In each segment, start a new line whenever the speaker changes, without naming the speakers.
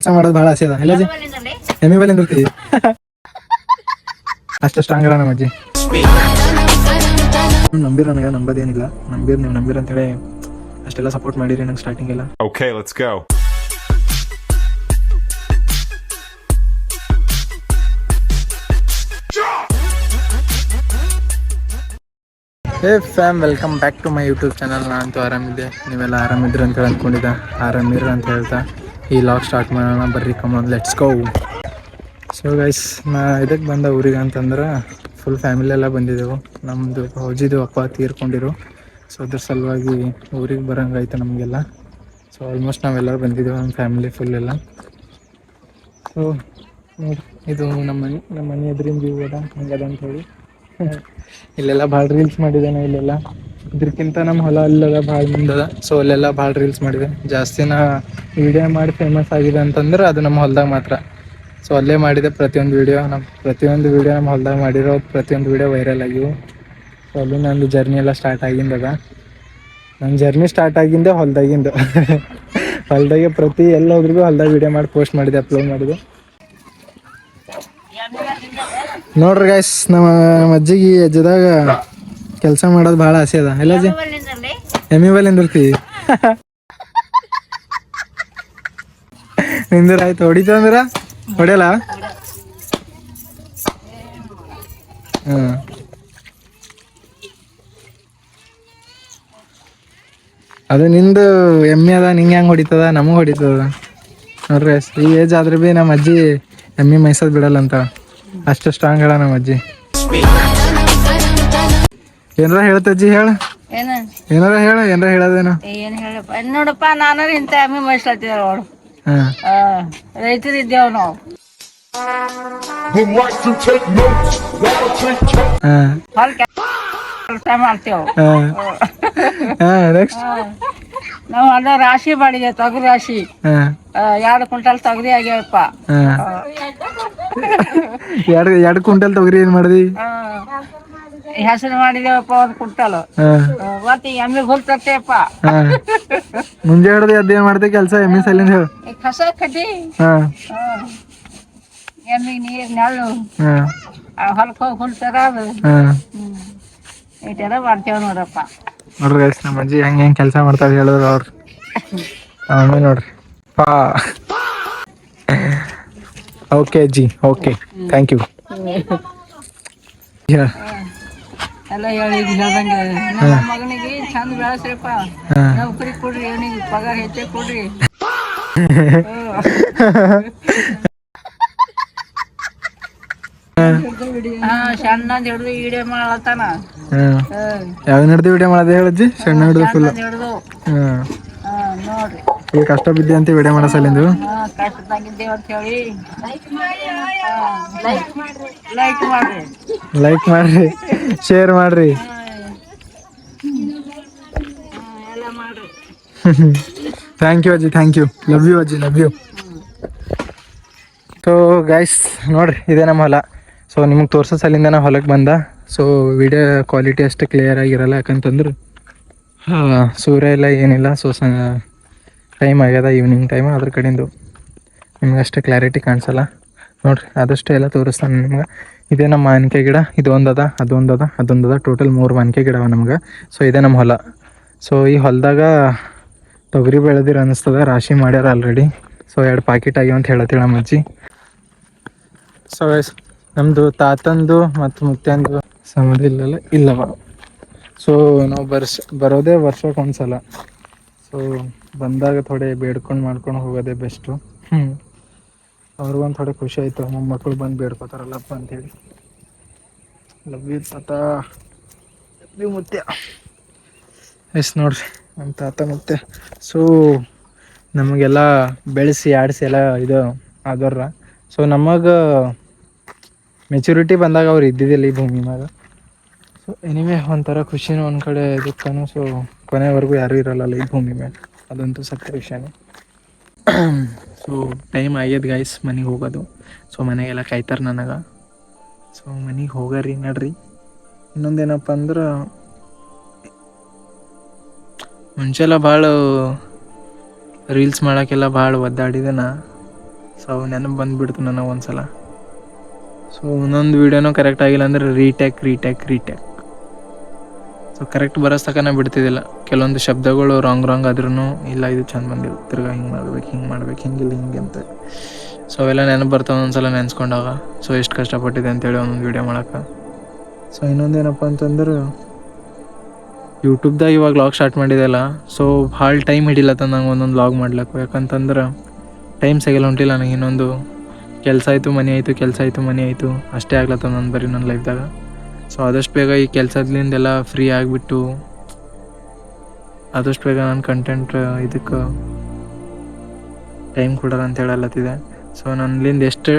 ಕೆಲಸ ಮಾಡೋದು ಭಾಳ ಆಸೆ ಅದ ಇಲ್ಲ ಜಿ ಎಮ್ಮಿ ಬಲ್ಲಿ ನಿಂದಿರ್ತೀವಿ ಅಷ್ಟು ಸ್ಟ್ರಾಂಗ್ ಅದ ನಮ್ಮ ಅಜ್ಜಿ. ನಂಬಿರ ನನಗೆ ನಂಬೋದೇನಿಲ್ಲ, ನೀವು ನಂಬಿರ ಅಂತೇಳಿ ಅಷ್ಟೆಲ್ಲ ಸಪೋರ್ಟ್ ಮಾಡಿರಿ ನಂಗೆ ಸ್ಟಾರ್ಟಿಂಗ್ ಎಲ್ಲ.
Okay, let's go.
Hey fam, welcome back to my YouTube channel. ನಾನಂತೂ ಆರಾಮಿದ್ದೆ, ನೀವೆಲ್ಲ ಆರಾಮಿದ್ರಿ ಅಂತ ಹೇಳಿ ಅಂದ್ಕೊಂಡಿದ್ದೆ. ಆರಾಮಿರ್ರಿ ಅಂತ ಹೇಳ್ತಾ ಈ ಲಾಗ್ ಸ್ಟಾರ್ಟ್ ಮಾಡೋಣ ಬರ್ರಿ, come on let's go. So guys, ನಾ ಇದಕ್ಕೆ ಬಂದ ಊರಿಗೆ ಅಂತಂದ್ರೆ ಫುಲ್ ಫ್ಯಾಮಿಲಿ ಎಲ್ಲ ಬಂದಿದ್ದೆವು. ನಮ್ಮದು ಹೌಜಿದು ಅಪ್ಪ ತೀರ್ಕೊಂಡಿರು, ಸೊ ಅದ್ರ ಸಲುವಾಗಿ ಊರಿಗೆ ಬರೋಂಗಾಯ್ತು ನಮಗೆಲ್ಲ. ಸೊ ಆಲ್ಮೋಸ್ಟ್ ನಾವೆಲ್ಲರೂ ಬಂದಿದ್ದೆವು, ನಮ್ಮ ಫ್ಯಾಮಿಲಿ ಫುಲ್ ಎಲ್ಲ. ಸೊ ನೋಡಿ, ಇದು ನಮ್ಮ ಮನೆ ಎದುರಿನ ವ್ಯೂ ಅದ, ಹಂಗದ ಅಂತ ಹೇಳಿ. ಇಲ್ಲೆಲ್ಲ ಭಾಳ ರೀಲ್ಸ್ ಮಾಡಿದ್ದೇನೆ. ಇಲ್ಲೆಲ್ಲ ಇದ್ರಕ್ಕಿಂತ ನಮ್ಮ ಹೊಲ ಅಲ್ಲೆಲ್ಲ ಭಾಳ ಮುಂದದ. ಸೊ ಅಲ್ಲೆಲ್ಲ ಭಾಳ ರೀಲ್ಸ್ ಮಾಡಿದೆ. ಜಾಸ್ತಿನ ವಿಡಿಯೋ ಮಾಡಿ ಫೇಮಸ್ ಆಗಿದೆ ಅಂತಂದ್ರೆ ಅದು ನಮ್ಮ ಹೊಲದಾಗ ಮಾತ್ರ. ಸೊ ಅಲ್ಲೇ ಮಾಡಿದೆ ಪ್ರತಿಯೊಂದು ವೀಡಿಯೋ. ಪ್ರತಿಯೊಂದು ವೀಡಿಯೋ ನಮ್ಮ ಹೊಲದಾಗ ಮಾಡಿರೋ ಪ್ರತಿಯೊಂದು ವೀಡಿಯೋ ವೈರಲ್ ಆಗಿವು. ಸೊ ಅಲ್ಲಿ ನಂದು ಜರ್ನಿ ಎಲ್ಲ ಸ್ಟಾರ್ಟ್ ಆಗಿಂದದ. ನನ್ನ ಜರ್ನಿ ಸ್ಟಾರ್ಟ್ ಆಗಿಂದೆ ಹೊಲದಾಗಿಂದು. ಹೊಲದಾಗೆ ಪ್ರತಿ ಎಲ್ಲ ಹೋದ್ರಿಗೂ ಹೊಲದಾಗ ವೀಡಿಯೋ ಮಾಡಿ ಪೋಸ್ಟ್ ಮಾಡಿದೆ, ಅಪ್ಲೋಡ್ ಮಾಡಿದೆ. ನೋಡ್ರಿ ಗೈಸ್, ನಮ್ಮ ಅಜ್ಜಿಗೆ ಅಜ್ಜದಾಗ ಕೆಲಸ ಮಾಡೋದು ಭಾಳ ಆಸೆ ಅದ ಇಲ್ಲ ಅಜ್ಜಿ? ಎಮ್ಮಿ ಬಲ್ಲಿ ನಿಂದಿರ್ತೀವಿ. ನಿಂದಿರ ಆಯ್ತು, ಹೊಡಿತು ಅಂದ್ರ ಹೊಡೆಯಲ್ಲ. ಅದು ನಿಂದು ಎಮ್ಮೆ ಅದ, ನಿಂಗೆ ಹೆಂಗೆ ಹೊಡಿತದ, ನಮಗೆ ಹೊಡಿತದ. ನೋಡ್ರಿ ಈ ಏಜ್ ಆದ್ರೆ ಭೀ ನಮ್ಮ ಅಜ್ಜಿ ಎಮ್ಮೆ ಮೈಸೋದು ಬಿಡಲ್ಲ ಅಂತ, ಅಷ್ಟು ಸ್ಟ್ರಾಂಗ್ ಹೇಳ ನಮ್ಮ ಅಜ್ಜಿ. ಏನಾರ ಹೇಳ್ತಜ್ಜಿ, ಹೇಳ ಏನಾರ ಹೇಳ, ಏನಾರ ಹೇಳೋದೇನು?
ಏನ್ ಹೇಳಪ್ಪ ನೋಡಪ್ಪ, ನಾನು ಇಂತ ಎಮ್ಮೆ ಮೈಸ್ಲತ್ತಿದ ನೋಡು. ರೈತರಿದ್ದೇವ್ ನಾವು. ಕೆಲಸ ಮಾಡ್ತೇವ್ ನಾವು. ಅದ ರಾಶಿ ಮಾಡಿದೆ, ತೊಗರಿ ರಾಶಿ. 2 ಕ್ವಿಂಟಲ್ ತೊಗರಿ ಆಗ್ಯಾವಪ್ಪ.
2 ಕ್ವಿಂಟಲ್ ತೊಗರಿ ಏನ್ ಮಾಡಿದಿ?
ಹೆಸರು ಮಾಡಿದೇವಪ್ಪ 1 ಕ್ವಿಂಟಲ್. ಮತ್ತೆ ಎಮ್ಮೆ ಹುಲ್ ತರ್ತೇವಪ್ಪ.
ಮುಂಜೆ ಹಿಡ್ದು ಅದೇನ್ ಮಾಡ್ದೆ ಕೆಲಸ ಎಮ್ಮೆ ಸಲಿಂದ ಹೇಳು?
ಕಸ ಕಡ್ಡಿ, ಎಮ್ಮಿಗೆ ನೀರ್ ನೆಳ್ಳು, ಹೊಲಕ್ಕೆ ಹೋಗಿ ಹುಲ್ ತರೋದು, ಇಟ್ಟೆಲ್ಲ ಮಾಡ್ತೇವ ನೋಡಪ್ಪ.
ನೋಡ್ರಿ ಗೈಸ್, ನಮ್ಮ ಅಜ್ಜಿ ಹೆಂಗ್ ಕೆಲಸ ಮಾಡ್ತಾಳೆ ಹೇಳಿದ್ರು ಅವ್ರು. ಆಮೇಲೆ ನೋಡ್ರಿ ಓಕೆ ಅಜ್ಜಿ, ಓಕೆ, ಥ್ಯಾಂಕ್ ಯು.
ಎಲ್ಲ ಹೇಳ್ದಂಗೆ ನಮ್ಮ ಮಗನಿಗೆ ಚಂದ ಬೆಳೆಸ್ರಿಪ್ಪ, ನೌಕರಿ ಕೊಡ್ರಿ, ಅವನಿಗೆ ಪಗಾರ ಹೆಚ್ಚೆ ಕೊಡ್ರಿ. ಸಣ್ಣ ಹಿಡ್ದು ವಿಡಿಯೋ ಮಾಡತ್ತಾನ.
ಯಾವ ಹಿಡ್ದು ವಿಡಿಯೋ ಮಾಡೋದು ಹೇಳಜ್ಜಿ? ಸಣ್ಣ ಹಿಡ್ದು ಫುಲ್
ಹಿಡ್ದು ನೋಡ್ರಿ,
ಈಗ ಕಷ್ಟ ಬಿದ್ದೆ ಅಂತ ವಿಡಿಯೋ ಮಾಡೋ ಸಲಿಂದು.
ಕಷ್ಟದಾಗಿದ್ದೇವ ಅಂತ ಹೇಳಿ
ಲೈಕ್ ಮಾಡ್ರಿ, ಶೇರ್ ಮಾಡ್ರಿ,
ಎಲ್ಲ ಮಾಡ್ರಿ.
ಥ್ಯಾಂಕ್ ಯು ಅಜ್ಜಿ, ಥ್ಯಾಂಕ್ ಯು, ಲವ್ ಯು ಅಜ್ಜಿ, ಲವ್ ಯು. ಸೊ ಗೈಸ್ ನೋಡ್ರಿ, ಇದೇ ನಮ್ಮ ಹೊಲ. ಸೊ ನಿಮಗೆ ತೋರ್ಸೋ ಸಲಿಂದ ನಾ ಹೊಲಕ್ಕೆ ಬಂದ. ಸೊ ವಿಡಿಯೋ ಕ್ವಾಲಿಟಿ ಅಷ್ಟು ಕ್ಲಿಯರ್ ಆಗಿರಲ್ಲ, ಯಾಕಂತಂದ್ರೆ ಸೂರ್ಯ ಇಲ್ಲ ಏನಿಲ್ಲ. ಸೊ ಟೈಮ್ ಆಗ್ಯದ, ಈವ್ನಿಂಗ್ ಟೈಮ್, ಅದ್ರ ಕಡೆಯಿಂದ ನಿಮ್ಗೆ ಅಷ್ಟು ಕ್ಲಾರಿಟಿ ಕಾಣಿಸಲ್ಲ. ನೋಡಿರಿ, ಆದಷ್ಟು ಎಲ್ಲ ತೋರಿಸ್ತಾನೆ ನಿಮ್ಗೆ. ಇದೇ ನಮ್ಮ ಮಾವಿನಕಾಯಿ ಗಿಡ, ಇದು ಒಂದದ, ಅದೊಂದದ, ಟೋಟಲ್ 3 ಮಾವಿನಕಾಯಿ ಗಿಡವ ನಮ್ಗೆ. ಸೊ ಇದೇ ನಮ್ಮ ಹೊಲ. ಸೊ ಈ ಹೊಲದಾಗ ತೊಗರಿ ಬೆಳೆದಿರ ಅನ್ನಿಸ್ತದ, ರಾಶಿ ಮಾಡ್ಯಾರ ಆಲ್ರೆಡಿ. ಸೊ 2 ಪಾಕೆಟ್ ಆಗ್ಯಾವ ಅಂತ ಹೇಳತ್ತೀವಿ ನಮ್ಮ ಅಜ್ಜಿ. ಸೊ ನಮ್ಮದು ತಾತಂದು ಮತ್ತು ಮುತ್ಯಂದು ಸಮಾಧಿ ಇಲ್ಲವ. ಸೊ ನಾವು ಬರೋದೇ ವರ್ಷಕ್ಕೆ ಒಂದ್ಸಲ. ಸೊ ಬಂದಾಗ ಥೋಡೆ ಬೇಡ್ಕೊಂಡು ಮಾಡ್ಕೊಂಡು ಹೋಗೋದೇ ಬೆಸ್ಟು. ಅವ್ರಿಗೊಂದು ಥೋಡೆ ಖುಷಿ ಆಯಿತು, ಮೊಮ್ಮಕ್ಕಳು ಬಂದು ಬೇಡ್ಕೋತಾರಲ್ಲಪ್ಪ ಅಂಥೇಳಿ. ಲವ್ ಯು ತಾತ, ಲವ್ ಯು ಮುತ್ಯ. ಎಸ್ ನೋಡ್ರಿ, ನಮ್ಮ ತಾತ ಮುತ್ಯ. ಸೊ ನಮಗೆಲ್ಲ ಬೆಳೆಸಿ ಆಡಿಸಿ ಎಲ್ಲ ಇದು ಆದವ್ರ. ಸೊ ನಮಗೆ ಮೆಚುರಿಟಿ ಬಂದಾಗ ಅವ್ರು ಇದ್ದಿದ್ದಿಲ್ಲ ಈ ಭೂಮಿ ಮ್ಯಾಗ. ಸೊ ಎನಿವೆ ಒಂಥರ ಖುಷಿನೂ ಒಂದು ಕಡೆ, ದುಃಖನೂ. ಸೊ ಕೊನೆವರೆಗೂ ಯಾರೂ ಇರಲ್ಲ ಈ ಭೂಮಿ ಮ್ಯಾಗ, ಅದಂತೂ ಸತ್ಯ ವಿಷಯನೇ. ಸೊ ಟೈಮ್ ಆಗ್ಯದ ಗೈಸ್ ಮನೆಗೆ ಹೋಗೋದು. ಸೊ ಮನೆಗೆಲ್ಲ ಕಾಯ್ತಾರೆ ನನಗೆ. ಸೊ ಮನೆಗೆ ಹೋಗರಿ ನಡ್ರಿ. ಇನ್ನೊಂದೇನಪ್ಪ ಅಂದ್ರೆ, ಮುಂಚೆಲ್ಲ ಭಾಳ ರೀಲ್ಸ್ ಮಾಡೋಕ್ಕೆಲ್ಲ ಭಾಳ ಒದ್ದಾಡಿದೆ ನಾ. ಸೊ ನೆನಪು ಬಂದುಬಿಡ್ತು ನನಗೆ ಒಂದ್ಸಲ. ಸೊ ಒಂದೊಂದು ವೀಡಿಯೋನೂ ಕರೆಕ್ಟ್ ಆಗಿಲ್ಲ ಅಂದರೆ ರೀಟ್ಯಾಕ್. So correct ಬರೋಸ್ತಕನ ಬಿಡ್ತಿದ್ದಿಲ್ಲ. ಕೆಲವೊಂದು ಶಬ್ದಗಳು ರಾಂಗ್ ಆದ್ರೂ ಇಲ್ಲ ಇದು ಚಂದ ಬಂದಿಲ್ಲ, ತಿರ್ಗಾ ಹಿಂಗೆ ಮಾಡ್ಬೇಕು ಹಿಂಗಿಲ್ಲ ಹಿಂಗೆ ಅಂತ. ಸೊ ಅವೆಲ್ಲ ನೆನಪು ಬರ್ತಾವೆ ಒಂದೊಂದ್ಸಲ ನೆನೆಸ್ಕೊಂಡಾಗ. ಸೊ ಎಷ್ಟು ಕಷ್ಟಪಟ್ಟಿದೆ ಅಂತೇಳಿ ಒಂದೊಂದು ವೀಡಿಯೋ ಮಾಡೋಕೆ. ಸೊ ಇನ್ನೊಂದೇನಪ್ಪ ಅಂತಂದ್ರೆ ಯೂಟ್ಯೂಬ್ದಾಗ ಇವಾಗ ವ್ಲಾಗ್ ಸ್ಟಾರ್ಟ್ ಮಾಡಿದೆಲ್ಲ. ಸೊ ಭಾಳ ಟೈಮ್ ಹಿಡಿಲತ್ತ ನಂಗೆ ಒಂದೊಂದು ವ್ಲಾಗ್ ಮಾಡ್ಲಿಕ್ಕೆ. ಯಾಕಂತಂದ್ರೆ ಟೈಮ್ ಸಿಗಲ್ಲ ಹೊಂಟಿಲ್ಲ ನನಗೆ. ಇನ್ನೊಂದು ಕೆಲಸ ಆಯಿತು ಮನೆ ಆಯಿತು ಅಷ್ಟೇ ಆಗ್ಲತ್ತ ನಾನು ಬರೀ ನನ್ನ ಲೈಫ್ದಾಗ. ಸೊ ಆದಷ್ಟು ಬೇಗ ಈ ಕೆಲಸದಿಂದೆಲ್ಲ ಫ್ರೀ ಆಗಿಬಿಟ್ಟು ಆದಷ್ಟು ಬೇಗ ನಾನು ಕಂಟೆಂಟ್ ಇದಕ್ಕೆ ಟೈಮ್ ಕೊಡೋಲ್ಲ ಅಂತ ಹೇಳಲತ್ತಿದೆ. ಸೊ ನನ್ನಿಂದ ಎಷ್ಟು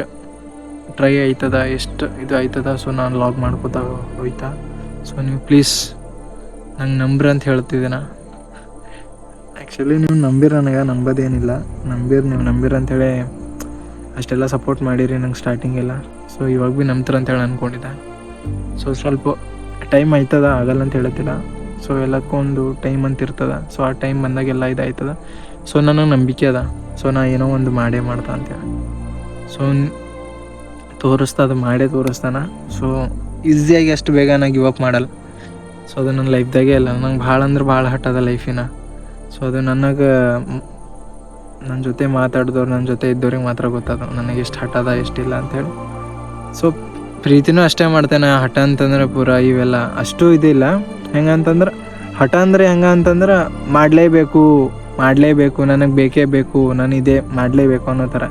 ಟ್ರೈ ಆಯ್ತದ, ಎಷ್ಟು ಇದು ಆಯ್ತದ, ಸೊ ನಾನು ಲಾಗ್ ಮಾಡ್ಕೋತಾ ಹೋಯ್ತಾ. ಸೊ ನೀವು ಪ್ಲೀಸ್ ನಂಗೆ ನಂಬ್ರಿ ಅಂತ ಹೇಳ್ತಿದ್ದೀನ. ಆ್ಯಕ್ಚುಲಿ ನೀವು ನಂಬಿರ, ನನಗೆ ನಂಬೋದೇನಿಲ್ಲ. ನೀವು ನಂಬಿರ ಅಂಥೇಳಿ ಅಷ್ಟೆಲ್ಲ ಸಪೋರ್ಟ್ ಮಾಡಿರಿ ನಂಗೆ ಸ್ಟಾರ್ಟಿಂಗೆಲ್ಲ. ಸೊ ಇವಾಗ ಭೀ ನಂಬ್ತಾರೆ ಅಂತೇಳಿ ಅಂದ್ಕೊಂಡಿದ್ದೆ. ಸೊ ಸ್ವಲ್ಪ ಟೈಮ್ ಆಯ್ತದ, ಆಗಲ್ಲ ಅಂತ ಹೇಳ್ತಿಲ್ಲ. ಸೊ ಎಲ್ಲದಕ್ಕೂ ಒಂದು ಟೈಮ್ ಅಂತ ಇರ್ತದೆ. ಸೊ ಆ ಟೈಮ್ ಬಂದಾಗೆಲ್ಲ ಇದಾಯ್ತದ. ಸೊ ನನಗೆ ನಂಬಿಕೆ ಅದ. ಸೊ ನಾ ಏನೋ ಒಂದು ಮಾಡ್ತಾ ಅಂತೇಳಿ. ಸೊ ಅದು ಮಾಡೇ ತೋರಿಸ್ತಾನ. ಸೊ ಈಸಿಯಾಗಿ ಅಷ್ಟು ಬೇಗ ನಾ ಗಿವ್ ಅಪ್ ಮಾಡಲ್ಲ. ಸೊ ಅದು ನನ್ನ ಲೈಫ್ದಾಗೆ ಅಲ್ಲ, ನಂಗೆ ಭಾಳ ಅಂದ್ರೆ ಭಾಳ ಹಟ್ಟದ ಲೈಫಿನ. ಸೊ ಅದು ನನಗೆ ನನ್ನ ಜೊತೆ ಮಾತಾಡಿದವ್ರು, ನನ್ನ ಜೊತೆ ಇದ್ದವ್ರಿಗೆ ಮಾತ್ರ ಗೊತ್ತದ ನನಗೆ ಎಷ್ಟು ಹಟ್ಟದ ಎಷ್ಟಿಲ್ಲ ಅಂಥೇಳಿ. ಸೊ ಪ್ರೀತಿನೂ ಅಷ್ಟೇ ಮಾಡ್ತೇನೆ. ಹಠ ಅಂತಂದ್ರೆ ಪೂರ ಇವೆಲ್ಲ ಅಷ್ಟು ಇದಿಲ್ಲ. ಹೆಂಗಂತಂದ್ರೆ ಹಠ ಅಂದರೆ ಹೆಂಗಂತಂದ್ರೆ ಮಾಡಲೇಬೇಕು, ನನಗೆ ಬೇಕೇ ಬೇಕು, ನಾನು ಇದೇ ಮಾಡಲೇಬೇಕು ಅನ್ನೋ ಥರ,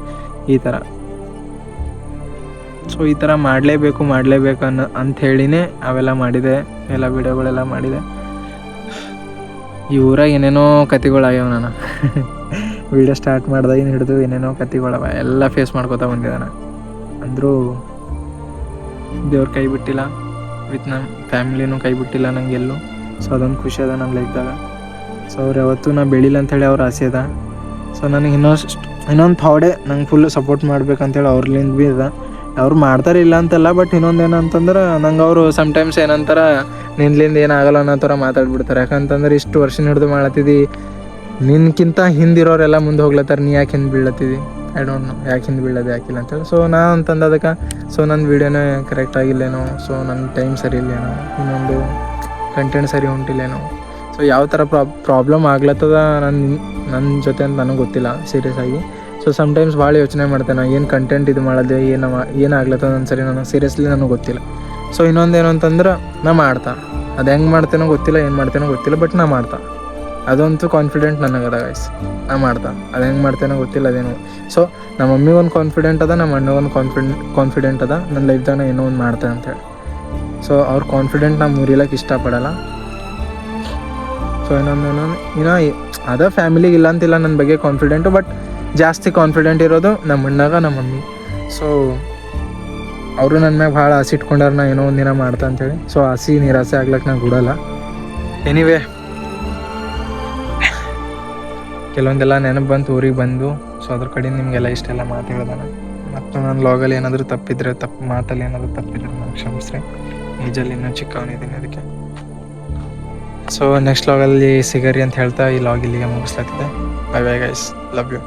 ಈ ಥರ. ಸೊ ಈ ಥರ ಮಾಡಲೇಬೇಕು ಅಂಥೇಳಿನೇ ಅವೆಲ್ಲ ಮಾಡಿದೆ, ಎಲ್ಲ ವಿಡಿಯೋಗಳೆಲ್ಲ ಮಾಡಿದೆ. ಈ ಊರಾಗ ಏನೇನೋ ಕತೆಗಳಾಗ್ಯಾವ. ನಾನು ವಿಡಿಯೋ ಸ್ಟಾರ್ಟ್ ಮಾಡ್ದಾಗಿನ ಹಿಡಿದು ಏನೇನೋ ಕತೆಗಳವ, ಎಲ್ಲ ಫೇಸ್ ಮಾಡ್ಕೋತಾ ಬಂದಿದ್ದಾನೆ. ಅಂದರೂ ದೇವ್ರ ಕೈ ಬಿಟ್ಟಿಲ್ಲ, ವಿತ್ ನಮ್ಮ ಫ್ಯಾಮಿಲಿನೂ ಕೈ ಬಿಟ್ಟಿಲ್ಲ ನನಗೆಲ್ಲೂ. ಸೊ ಅದೊಂದು ಖುಷಿ ಅದ ನನ್ನ ಲೈಫ್ದಾಗ. ಸೊ ಅವ್ರು ಯಾವತ್ತೂ ನಾ ಬೆಳಿಲ್ಲ ಅಂಥೇಳಿ ಅವ್ರ ಆಸೆ ಅದ. ಸೊ ನನಗೆ ಇನ್ನೊಂದು ಥಾಡೆ ನಂಗೆ ಫುಲ್ ಸಪೋರ್ಟ್ ಮಾಡ್ಬೇಕಂತೇಳಿ ಅವ್ರಲಿಂದ ಭೀ ಅದ. ಅವ್ರು ಮಾಡ್ತಾರೆ ಇಲ್ಲ ಅಂತಲ್ಲ, ಬಟ್ ಇನ್ನೊಂದು ಏನಂತಂದ್ರೆ ನಂಗೆ ಅವರು ಸಮ್ಟೈಮ್ಸ್ ಏನಂತಾರೆ, ನಿನ್ಲಿಂದ ಏನಾಗಲ್ಲ ಅನ್ನೋ ಥರ ಮಾತಾಡ್ಬಿಡ್ತಾರೆ. ಯಾಕಂತಂದ್ರೆ ಇಷ್ಟು ವರ್ಷ ಹಿಡಿದು ಮಾಡತ್ತಿದ್ದಿ, ನಿನ್ಕಿಂತ ಹಿಂದಿರೋರೆಲ್ಲ ಮುಂದೆ ಹೋಗ್ಲತ್ತಾರೆ, ನೀ ಯಾಕೆ ಹಿಂದೆ ಬೀಳತ್ತಿದ್ದಿ, ಐ ಡೋಂಟ್ ನೋ ಯಾಕೆ ಹಿಂದೆ ಬೀಳೋದು ಯಾಕಿಲ್ಲ ಅಂತೇಳಿ. ಸೊ ನಾ ಅಂತಂದು ಅದಕ್ಕೆ ಸೊ ನನ್ನ ವೀಡಿಯೋನೇ ಕರೆಕ್ಟ್ ಆಗಿಲ್ಲೇನೋ, ಸೊ ನನ್ನ ಟೈಮ್ ಸರಿ ಇಲ್ಲೇನೋ, ಇನ್ನೊಂದು ಕಂಟೆಂಟ್ ಸರಿ ಹೊಂಟಿಲ್ಲೇನೋ, ಸೊ ಯಾವ ಥರ ಪ್ರಾಬ್ಲಮ್ ಆಗ್ಲತ್ತದ ನನ್ನ ಜೊತೆ ಅಂತ ನನಗೆ ಗೊತ್ತಿಲ್ಲ ಸೀರಿಯಸ್ ಆಗಿ. ಸೊ ಸಮ್ಟೈಮ್ಸ್ ಭಾಳ ಯೋಚನೆ ಮಾಡ್ತೇನೆ, ಏನು ಕಂಟೆಂಟ್ ಇದು ಮಾಡೋದು, ಏನಾಗ್ಲತ್ತದ ನನ್ನ ಸರಿ ನನಗೆ ಸೀರಿಯಸ್ಲಿ ನನಗೆ ಗೊತ್ತಿಲ್ಲ. ಸೊ ಇನ್ನೊಂದೇನು ಅಂತಂದ್ರೆ ನಾ ಮಾಡ್ತಾ, ಅದು ಹೆಂಗೆ ಮಾಡ್ತೇನೋ ಗೊತ್ತಿಲ್ಲ, ಏನು ಮಾಡ್ತೇನೋ ಗೊತ್ತಿಲ್ಲ, ಬಟ್ ನಾ ಮಾಡ್ತಾ. ಅದಂತೂ ಕಾನ್ಫಿಡೆಂಟ್ ನನಗದ ಗೈಸ್, ನಾ ಮಾಡ್ತಾ. ಅದು ಹೆಂಗೆ ಮಾಡ್ತೇನೋ ಗೊತ್ತಿಲ್ಲ ಅದೇನು. ಸೊ ನಮ್ಮ ಮಮ್ಮಿಗೊಂದು ಕಾನ್ಫಿಡೆಂಟ್ ಅದ, ನಮ್ಮ ಅಣ್ಣಗೊಂದು ಕಾನ್ಫಿಡೆಂಟ್ ಅದ ನನ್ನ ಲೈಫ್ದಾಗ ಏನೋ ಒಂದು ಮಾಡ್ತೇನೆ ಅಂತೇಳಿ. ಸೊ ಅವ್ರ ಕಾನ್ಫಿಡೆಂಟ್ ನಾ ಮುರಿಲಕ್ಕೆ ಇಷ್ಟಪಡಲ್ಲ. ಸೊ ಇನ್ನೂ ಅದ ಫ್ಯಾಮಿಲಿಗೆ ಇಲ್ಲ ಅಂತಿಲ್ಲ ನನ್ನ ಬಗ್ಗೆ ಕಾನ್ಫಿಡೆಂಟು, ಬಟ್ ಜಾಸ್ತಿ ಕಾನ್ಫಿಡೆಂಟ್ ಇರೋದು ನಮ್ಮ ಅಣ್ಣಾಗ, ನಮ್ಮ ಮಮ್ಮಿ. ಸೊ ಅವರು ನನ್ನ ಮ್ಯಾಗ ಭಾಳ ಆಸೆ ಇಟ್ಕೊಂಡಾರ ನಾ ಏನೋ ಒಂದಿನ ಮಾಡ್ತಾ ಅಂತೇಳಿ. ಸೊ ಆಸೆ ನಿರಾಸೆ ಆಗ್ಲಕ್ಕೆ ನಾನು ಬಿಡಲ್ಲ. ಎನಿವೇ ಕೆಲವೊಂದೆಲ್ಲ ನೆನಪು ಬಂತು ಊರಿಗೆ ಬಂದು. ಸೊ ಅದ್ರ ಕಡೆಯಿಂದ ನಿಮಗೆಲ್ಲ ಇಷ್ಟೆಲ್ಲ ಮಾತು ಹೇಳ್ದಾನೆ. ಮತ್ತು ನನ್ನ ಲಾಗಲ್ಲಿ ಏನಾದರೂ ಮಾತಲ್ಲಿ ಏನಾದರೂ ತಪ್ಪಿದ್ರೆ ನಾನು ಕ್ಷಮಿಸ್ರಿ. ನಿಜಲ್ಲಿ ಇನ್ನೂ ಚಿಕ್ಕವನಿದ್ದೀನಿ ಅದಕ್ಕೆ. ಸೊ ನೆಕ್ಸ್ಟ್ ಲಾಗಲ್ಲಿ ಸಿಗರಿ ಅಂತ ಹೇಳ್ತಾ ಈ ಲಾಗ್ ಇಲ್ಲಿಗೆ ಮುಗಿಸ್ಲಾತಿದ್ದೆ. Bye bye guys, love you.